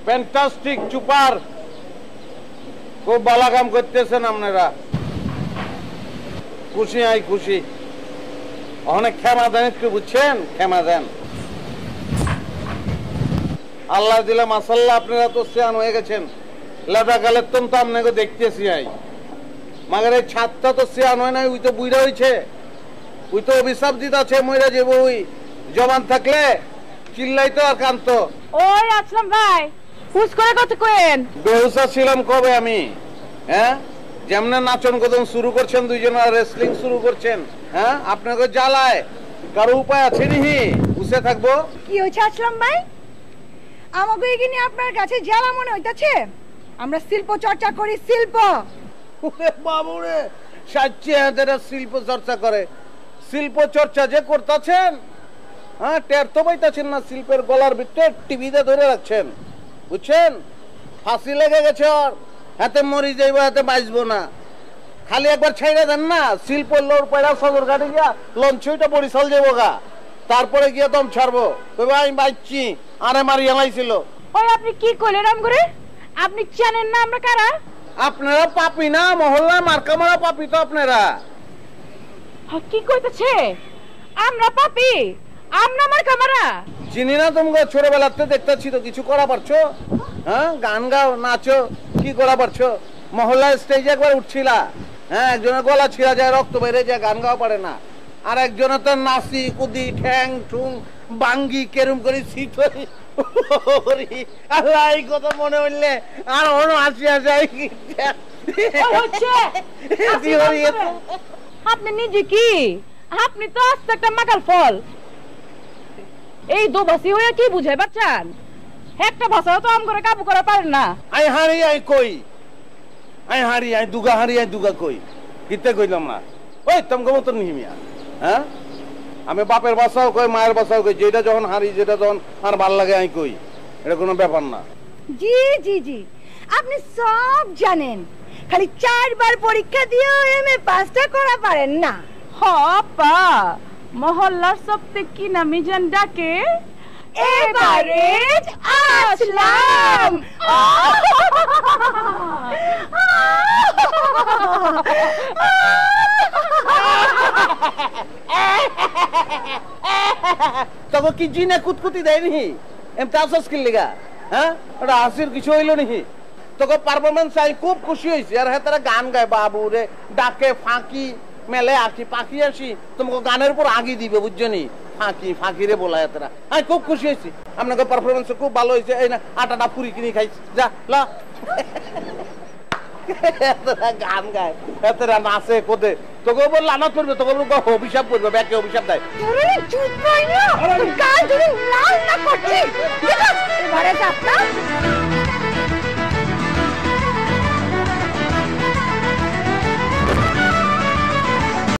Fantastic super, খুব ভালো কাম করতেছেন আপনারা। খুশি আই খুশি। অনেক ক্ষমা দেন একটু, বুঝছেন? ক্ষমা দেন। আল্লাহ দিলে মাসাল্লাহ আপনারা তো সিয়ান হয়ে গেছেন। লেদা গালের তো আপনাকে দেখতেছি আই, মাগের এই ছাদটা তো সিয়ান হয় নাই, ওই তো বুইরা হয়েছে, ওই তো অভিশাপ দিতে আছে মইরা যাবো। ওই জবান থাকলে চিল্লাইতো আর কানতো। ওই আসলাম ভাই, হুস করে কত কইেন। বেহুসা ছিলাম কবে আমি? হ্যাঁ, যেমন নাচন কদম শুরু করছেন দুইজন, রেসলিং শুরু করছেন। হ্যাঁ, আপনাকে জ্বালায় কারো উপায় আছে নিহি বুঝে থাকবো? কি হয়েছে আসলাম ভাই? আমাকে এখানে আপনার কাছে জ্বালা মনে হইতাছে? আমরা শিল্প চর্চা করি, শিল্প। বাবুরে সাচ্চি এদের শিল্প চর্চা করে। শিল্প চর্চা যে করতেছেন, হ্যাঁ, টের তো পাইতাছেন না। শিল্পের গলার ভিতরে টিভিতে ধরে রাখছেন, বুঝছেন? ফাঁসি লেগে গেছে ওর, হাতে মরি যাইব, হাতে বাঁচবো না। খালি একবার ছাইড়া দেন না, শিল্প লোর পয়লা সদর ঘাটে গিয়া লঞ্চইটা বরিশাল যাবো গা, তারপরে গিয়ে দম ছাড়বো, আমি বাঁচছি, আরে মারি এলাইছিল। ওই আপনি কি কইলেন আম করে? আপনি জানেন না আমরা কারা? আপনারা পাপি না, মহল্লা মার্কা মারা পাপি তো আপনারা। কি কইতেছে? আমরা পাপি? আমরা মার্কা মারা? চিনি না তোমাকে, ছোটবেলাতে দেখতেছি তো। কিছু করা পারছো? হ্যাঁ, গান গাও, নাচো, কি করা পারছো? মহল্লার স্টেজে একবার উঠছিলা, হ্যাঁ, একজনের গলা ছিঁড়া যায়, রক্ত বেড়ে যায়, গান গাওয়া পারে না। আর একজনের তো নাচি কুদি ঠ্যাং ঠুং বাঙ্গি কেরম করে ছিটরি। আল্লাহ, এই কথা মনে হইলে আর অন্য হাসি আসে। আপনি নিজে কি? আপনি তো আস্তে একটা মাকাল ফল। এই দোবাসি হয়ে কি বুঝাই পাচ্ছেন? একটা ভাষাও তো আম করে কাবু করা পারেন না। আই হারি আই কই, আই হারি আই দুগা, হারি আই দুগা কই, কিতে কইলাম না। ওই তোমাকে মতো নিহিমিয়া। হ্যাঁ, আমি বাপের বাসাও কই, মায়ের বাসাও কই, যেটা যখন হারি, যেটা যখন আর ভাল লাগে আই কই, এটা কোনো ব্যাপার না। জি জি জি, আপনি সব জানেন, খালি 4 বার পরীক্ষা দিয়েও এমএ পাসটা করা পারেন না। হপা, মহল্লার সবতে কি নামি জান ডাকে? এবারে আসলাম। তখন কি জিনে কুতকুতি দেয়নি? এমনি আসস কি লিগা? হ্যাঁ, ওটা হাসির কিছু হইল নাকি? তোকে পারফরমেন্স আই খুব খুশি হয়েছি। আর হ্যাঁ, তারা গান গায়, বাবু রে ডাকে ফাঁকি মেলে আঁকি পাখি আসি, তোমাকে গানের উপর আগি দিবে, বুঝছো নি? ফাঁকি ফাঁকি রে বলা তারা। আমি খুব খুশি হয়েছি, আপনাকে পারফরমেন্স খুব ভালো হয়েছে। এই না, আটাটা পুরি কিনে খাইছি, যা লা। গান গায়, এতরা নাচে কোদে, তোকে বল লানত করবে, তোকে বল অভিশাপ করবে, ব্যাকে অভিশাপ দেয়। চুপ কর না, গাল ধরে লাল না করছিস। এবারে যাত্রা